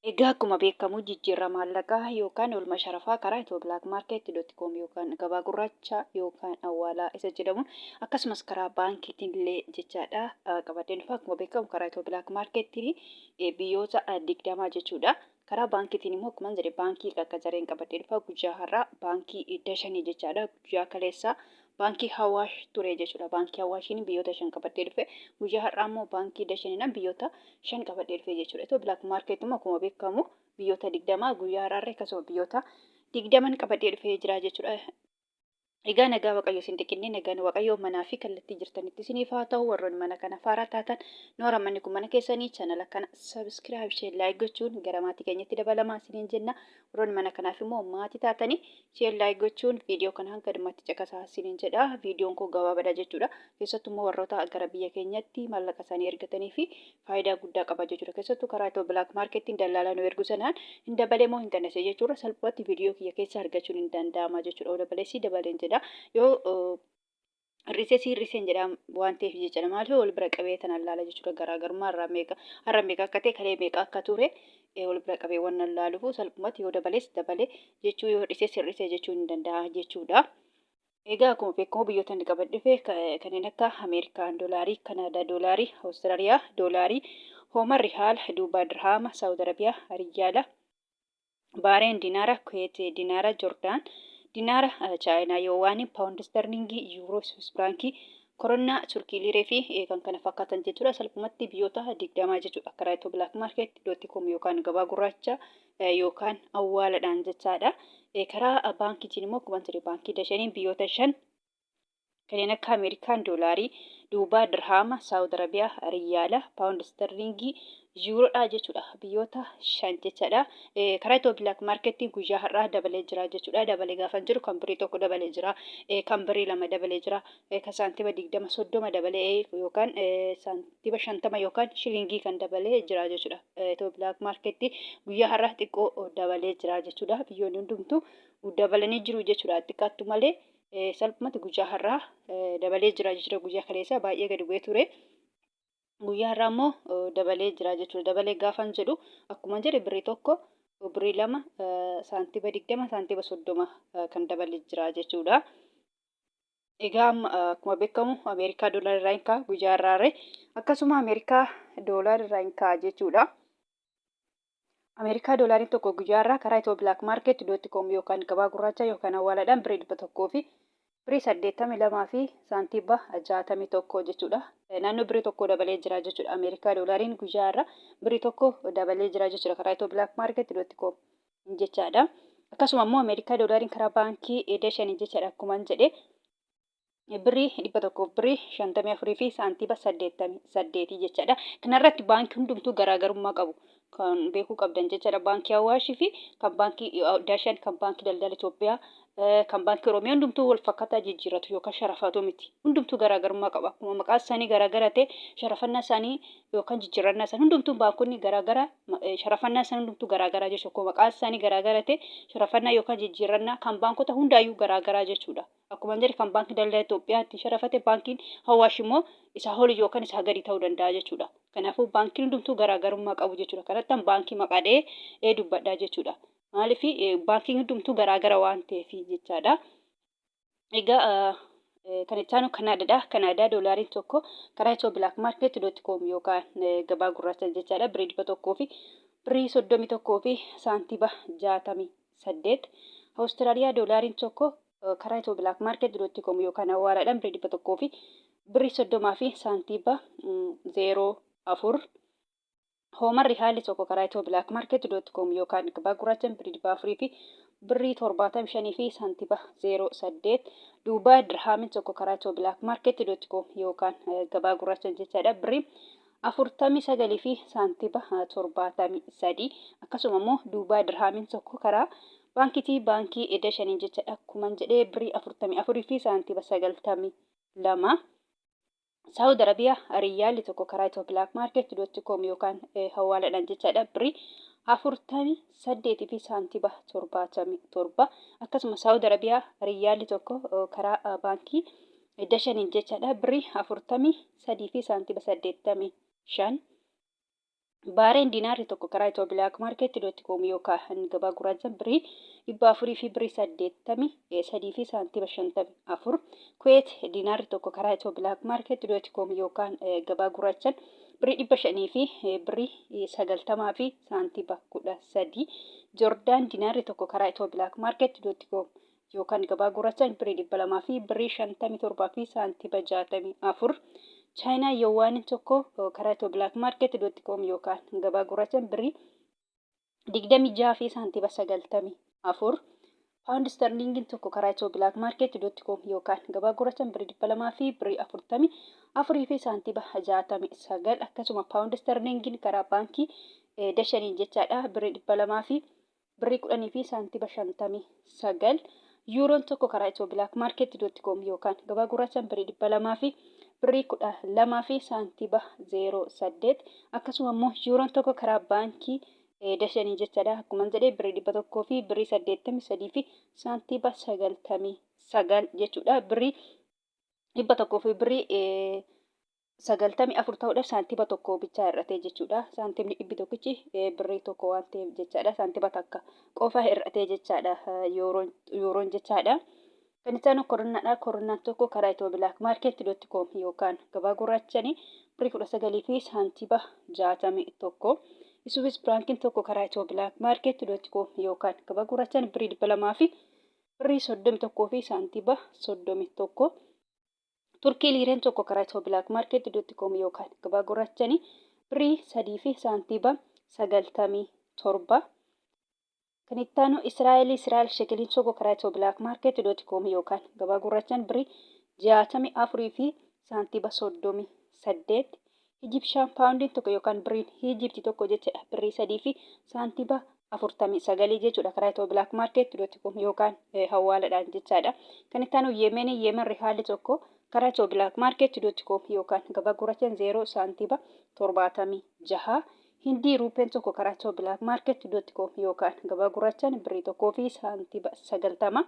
Egaa akkuma beekamu jijjiirama maallaqaa yookaan oolmaa sharafaa karaa itooblaakmaarkeetii.com yookaan gabaa gurraacha yookaan awwaalaa isa jedhamu akkasumas karaa baankiitiin illee jechaadha qabadeen dhufa. Akkuma beekamu karaa itooblaakmaarkeetiin biyyoota 20 jechuudha. Karaa baankiitiin immoo akkuma jedhe baankii akka jareen qabadee dhufa guyyaa har'aa baankii dashanii jechaadha. Guyyaa kaleessaa baankii Hawaash ture jechuudha. Baankii Hawaashiin biyyoota 5 qabadee dhufe guyyaa har'aa immoo baankii dashaniidhaan biyyoota 5 qabadee dhufe jechuudha. Itooblaakmaarkeetiin immoo akkuma beekamu biyyoota 20 guyyaa har'aa akkasuma biyyoota 20 qabadee dhufee jira jechuudha. Egaa nagaa waaqayyo isin xiqqinni nagaan waaqayyo manaa fi kallattii jirtanitti isiniif haa ta'u. Warroonni mana kana faaraa taatan noora manni kun mana keessanii chaanala kana sabiskiraayib shee laayik gochuun gara maatii keenyatti dabalamaa isiniin jenna. Warroonni mana kanaaf immoo maatii taatanii shee laayik gochuun viidiyoo kana hanga dhumaatti caqasaa isiniin jedha. Viidiyoon kun gabaabadha jechuudha. Keessattuu immoo warroota gara biyya keenyatti maallaqa isaanii ergatanii fi faayidaa guddaa qaba jechuudha. Keessattuu karaa itooblaakmaarkeetiin daldalaa nu ergu sanaan hin dabalee moo hin qannase jechuudha. Salphumatti viidiyoo kiyya keessa argachuun hin danda'ama jechuudha. Dabaleessi dabaleen jedha. Yoo hir'iseen jedha waan ta'eef jechuudha. Maaliif wal bira qabee tanaan laala jechuudha. Garaagarummaa har'a meeqa akka ta'e kalee meeqa akka ture wal bira qabee waan laaluuf salphumatti yoo dabalees dabalee jechuu yoo hir'isee jechuu hin danda'a jechuudha. Egaa akkuma beekamu biyyoota inni qaban dhufe kanneen akka Ameerikaan doolaarii, Kanaadaa doolaarii, Awustiraaliyaa doolaarii, Hooman Rihaal, Duubaa Dirhaama, Saawud Arabiyaa, Riyaala, Baareen Dinaara, Kuweet Dinaara, Joordaan Dinaara, Chaayinaa Yoowaan, Paawundi Sterlingii, Yuuroo, Swiss Firaankii, Koronnaa, Turkii Liiree fi kan kana fakkaatan jechuudha. Salphumatti biyyoota 20 jechuudha. Karaa itooblaakmaarkeetii.com yookaan gabaa gurraacha yookaan awwaaladhaan jechaadha. Karaa baankiitiin immoo akkuma jedhe baankii dashaniin biyyoota 5 kanneen akka Ameerikaan doolaarii, Duubaa Dirhaama, Saawud Arabiyaa, Riyaala, Paawundi Sterlingii, Yuuroodha jechuudha. Biyyoota 5 jechaadha. Karaa itooblaakmaarkeetiin guyyaa har'aa dabalee jira jechuudha. Dabalee gaafa jiru kan birii tokko dabalee jira. Kan birii 2 dabalee jira. Kan saantiba 20 30 dabalee yookaan saantiba 50 yookaan shilingii kan dabalee jira jechuudha. Itooblaakmaarkeetii guyyaa har'aa xiqqoo dabalee jira jechuudha. Biyyoonni hundumtuu dabalanii jiru jechuudha. Xiqqaattu malee salphumatti guyyaa har'aa dabalee jira jechuudha. Guyyaa kaleessaa baay'ee gadi bu'ee ture. Guyyaa har'aa immoo dabalee jira jechuudha. Dabalee gaafan jedhu akkuma jedhe birrii tokko birrii 2 saantiba 20 saantiba 30 kan dabalee jira jechuudha. Egaa akkuma beekamu Ameerikaa doolarii irraa hin ka'a guyyaa har'aa akkasuma Ameerikaa doolarii irraa hin ka'a jechuudha. Ameerikaa doolariin tokko guyyaa har'aa karaa itooblaakmaarkeetii.com yookaan gabaa gurraacha yookaan awwaalaadhaan birrii 100 fi birrii 82 fi saantiba 61 jechuudha. Naannoo birrii tokko dabalee jira jechuudha. Ameerikaa doolariin guyyaa har'aa birrii tokko dabalee jira jechuudha karaa itooblaakmaarkeetii.com jechaadha. Akkasuma immoo Ameerikaa doolariin karaa baankii dashanii jechaadha akkuma jedhe birrii 100 birrii 54 fi saantiba 88 jechaadha. Kanarratti baankii hundumtuu garaagarummaa qabu. Kan beekuu qabdan jechaadha. Baankii Hawaashii fi kan baankii Dashan, kan baankii Daldala Itoophiyaa, kan baankii Oromiyaa hundumtuu wal fakkaataa jijjiirratu yookaan sharafaatu miti. Hundumtuu garaagarummaa qaba. Akkuma maqaan isaanii garaagara ta'e sharafannaa isaanii yookaan jijjiirannaa isaanii hundumtuu baankonni garaagara sharafannaa isaanii hundumtuu garaagara jechuudha. Akkuma maqaan isaanii garaagara ta'e sharafannaa yookaan jijjiirannaa kan baankota hundaayyuu garaagara jechuudha. Akkuma jedhe kan baankii Daldala Itoophiyaatti sharafate baankiin Hawaash immoo isaa ol yookaan isaa gadi ta'uu danda'a jechuudha. Kanaafuu baankiin hundumtuu garaagarummaa qabu jechuudha. Kanatti baankii maqaadhee dubbadhaa jechuudha. Maaliif baankiin hundumtuu garaagara waan ta'eef jechaadha. Egaa kan itti aanu Kanaadaadha. Kanaadaa doolaariin tokko karaa itooblaakmaarkeetii.com yookaan gabaa gurraacha jechaadha. Birrii 100 fi birrii 31 fi saantiba 68. Awustiraaliyaa doolaariin tokko karaa itooblaakmaarkeetii.com yookaan awwaalaadhaan birrii 100 fi birrii 30 fi saantiba 04. Hooman Rihaalli tokko karaa itooblaakmaarkeetii.com yookaan gabaa gurraachaan birrii 4 fi birrii 75 fi saantiba 08. Duubaa Dirhaamiin tokko karaa itooblaakmaarkeetii.com yookaan gabaa gurraachaan jechaadha. Birrii 49 fi saantiba 73. Akkasuma immoo Duubaa Dirhaamiin tokko karaa baankii dashanii jechaadha. Akkuma jedhee birrii 44 fi saantiba 92. Saawud Arabiyaa Riyaalli tokko karaa itooblaakmaarkeetii.com yookaan awwaalaadhaan jechaadha. Birrii 48 fi saantiba 77. Akkasuma Saawud Arabiyaa Riyaalli tokko karaa baankii dashaniin jechaadha. Birrii 43 fi saantiba 85. Baareen diinaarri tokko karaa Itiyoo bilaak maarkeetii.com yookaan gabaa gurraachaan birii 400 fi birii 83 fi saantiima 54. Kuweet diinaarri tokko karaa Itiyoo bilaak maarkeetii.com yookaan gabaa gurraachaan birii 500 fi birii 90 fi saantiima 13. Joordaan diinaarri tokko karaa Itiyoo bilaak maarkeetii.com yookaan gabaa gurraachaan birii 200 fi birii 57 fi saantiima 64. Chaayinaa yuwaan tokko karaa Itiyoo bilaak maarkeetii.com yookaan gabaa gurraachaan birii 26 fi saantiima 94. Paawundi sterliingiin tokko karaa Itiyoo bilaak maarkeetii.com yookaan gabaa gurraachaan birii 200 fi birii 44 fi saantiima 69. Akkasuma paawundi sterliingiin karaa baankii dashaniin jechaadha birii 200 fi birii 10 fi saantiima 59. Yuuroon tokko karaa Itiyoo bilaak maarkeetii.com yookaan gabaa gurraachaan birii 200 fi birii 12 fi saantiima 08. Akkasuma immoo yuuroon tokko karaa baankii dashanii jechaadha. Akkuma jedhee birii 100 fi birii 83 fi saantiima 99 jechuudha. Birii 100 fi birii 94 ta'uudhaaf saantiima tokko bichaa hir'atee jechuudha. Saantiimni 100 birii tokko waan ta'eef jechaadha. Saantiima takka qofa hir'atee jechaadha yuuroon jechaadha. Kan isaan koronnaadha. Koronnaan tokko karaa Itiyoo bilaak maarkeetii.com yookaan gabaa gurraachaan birii 19 fi saantiima 61. Isuufis biraankiin tokko karaa Itiyoo bilaak maarkeetii.com yookaan gabaa gurraachaan birii 200 fi birii 31 fi saantiima 31. Turkii liireen tokko karaa Itiyoo bilaak maarkeetii.com yookaan gabaa gurraachaan birii 3 fi saantiima 97. Kan itti aanu Israa'el shekeliin tokko karaa Itiyoo bilaak maarkeetii.com yookaan gabaa gurraachaan birii 64 fi saantiima 38. Ijipshaan paawundiin tokko yookaan biriin Ijiptii tokko jechaadha birii 3 fi saantiima 49 jechuudha karaa Itiyoo bilaak maarkeetii.com yookaan hawaaladhaan jechaadha. Kan itti aanu Yemen rihaalli tokko karaa Itiyoo bilaak maarkeetii.com yookaan gabaa gurraachaan 0 saantiima 76. Hindii ruupeen tokko karaa Itiyoo bilaak maarkeetii.com yookaan gabaa gurraachaan birii 1 fi saantiima 90.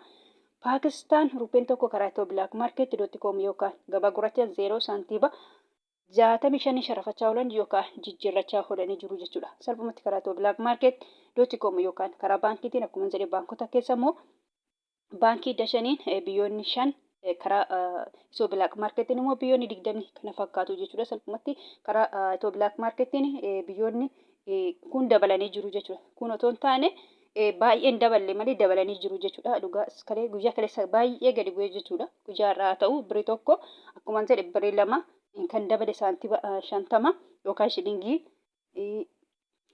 Paakistaan ruupeen tokko karaa Itiyoo bilaak maarkeetii.com yookaan gabaa gurraachaan 0 saantiima 65 sharafachaa oolan yookaan jijjiirrachaa oolanii jiru jechuudha. Salphumatti karaa Itiyoo bilaak maarkeetii.com yookaan karaa baankiitiin akkuma jedhe baankota keessa immoo baankii dashaniin biyyoonni 5 karaa Itiyoo bilaak maarkeetiin immoo biyyoonni 20 kana fakkaatu jechuudha. Salphumatti karaa Itiyoo bilaak maarkeetiin biyyoonni kun dabalanii jiru jechuudha. Kun otoo hin taane baay'een daballe malee dabalanii jiru jechuudha. Dhugaa guyyaa kaleessa baay'ee gadi bu'ee jechuudha. Guyyaa irraa ta'u birii tokko akkuma jedhe birii 2 kan dabale saantiima 50 yookaan shilingii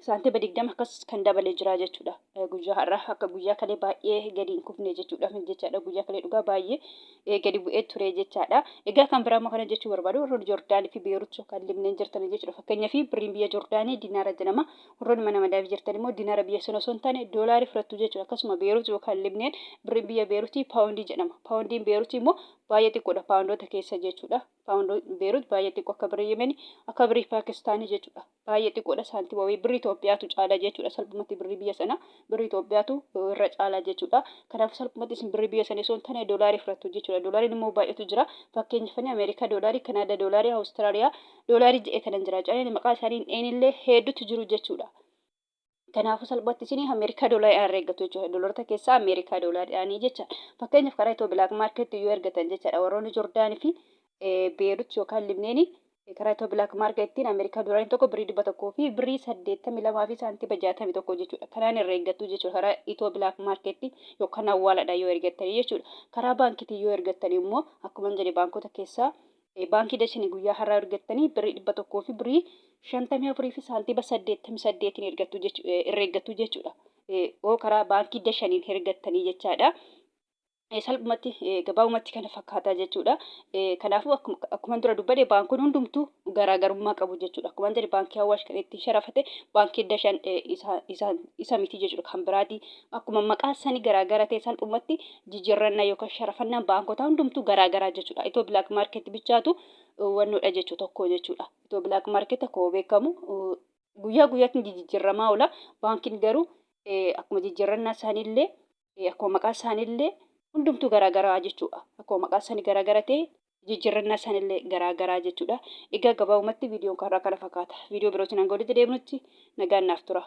saantiima 20 akkas kan dabalee jira jechuudha. Guyyaa har'aa akka guyyaa kalee baay'ee gadi hin kufne jechuudha. Guyyaa kalee dhugaa baay'ee gadi bu'ee ture jechaadha. Egaa kan biraa immoo kana jechuu barbaadu warroonni Joordaanii fi Beerut yookaan Libneen jirtan jechuudha. Fakkeenyaaf biriin biyya Joordaanii diinaara jedhama. Warroonni mana madaafii jirtan immoo diinaara biyya sana osoo hin taane doolaarii fudhattu jechuudha. Akkasuma Beerut yookaan Libneen biriin biyya Beerutii paawundii jedhama. Paawundiin Beerutii immoo baay'ee xiqqoodha paawundoota keessa jechuudha. Paawundoon Beerut baay'ee xiqqoo akka birii Yemenii akka birii Paakistaanii jechuudha. Baay'ee xiqqoodha saantiima birii Itoophiyaatu caala jechuudha. Salphumatti birii biyya sana birii Itoophiyaatu irra caala jechuudha. Kanaaf salphumatti isin birii biyya sana osoo hin taane doolaarii fudhattu jechuudha. Doolaariin immoo baay'eetu jira. Fakkeenyaaf Ameerikaa doolaarii, Kanaadaa doolaarii, Awustiraaliyaa doolaarii jedhee kanan jira. Caalaan maqaa isaanii eenillee hedduutu jiru jechuudha. Kanaafuu salphumatti isin Ameerikaa doolaarii eeggatu jechuudha. Doolaarota keessaa Ameerikaa doolaariidhaanii jecha. Fakkeenyaaf karaa Itiyoo bilaak maarkeetii yoo ergatan jechaadha. Warroonni Joordaanii fi Beerut yookaan Libneenii karaa Itiyoo bilaak maarkeettiin Ameerikaa doolaariin tokko birii 100 fi birii 82 fi saantiima 61 jechuudha. Kanaan irra eeggattu jechuudha. Karaa Itiyoo bilaak maarkeettii yookaan hawaaladhaan yoo ergattanii jechuudha. Karaa baankiitiin yoo ergattanii immoo akkuma jedhe baankota keessaa baankii dashanii guyyaa har'aa ergattanii birii 100 fi birii 54 fi saantiima 88 irra eeggattu jechuudha. Oo karaa baankii dashaniin ergattanii jechaadha. Salphumatti gabaabumatti kana fakkaataa jechuudha. Kanaafuu akkuma dura dubbadhe baankonni hundumtuu garaagarummaa qabu jechuudha. Akkuma jedhe baankii Awwaash kan ittiin sharafate baankii dashan isa miti jechuudha. Kan biraati akkuma maqaa isaanii garaagara ta'e salphumatti jijjiirrannaa yookaan sharafannaa baankota hundumtuu garaagaraa jechuudha. Itiyoo bilaak maarkeetii bichaatu wannoodha jechuu tokko jechuudha. Itiyoo bilaak maarkeetii akkuma beekamu guyyaa guyyaatiin jijjiirramaa oola. Baankiin garuu akkuma jijjiirrannaa isaaniillee akkuma maqaa isaaniillee hundumtuu garaagaraa jechuudha. Akkuma maqaa isaanii garaagara ta'e jijjiirannaa sanillee garaa jechuudha. Egaa gabaabumatti viidiyoon karaa kana fakkaata. Viidiyoo birootiin hanga walitti deebinutti nagaan naaf tura.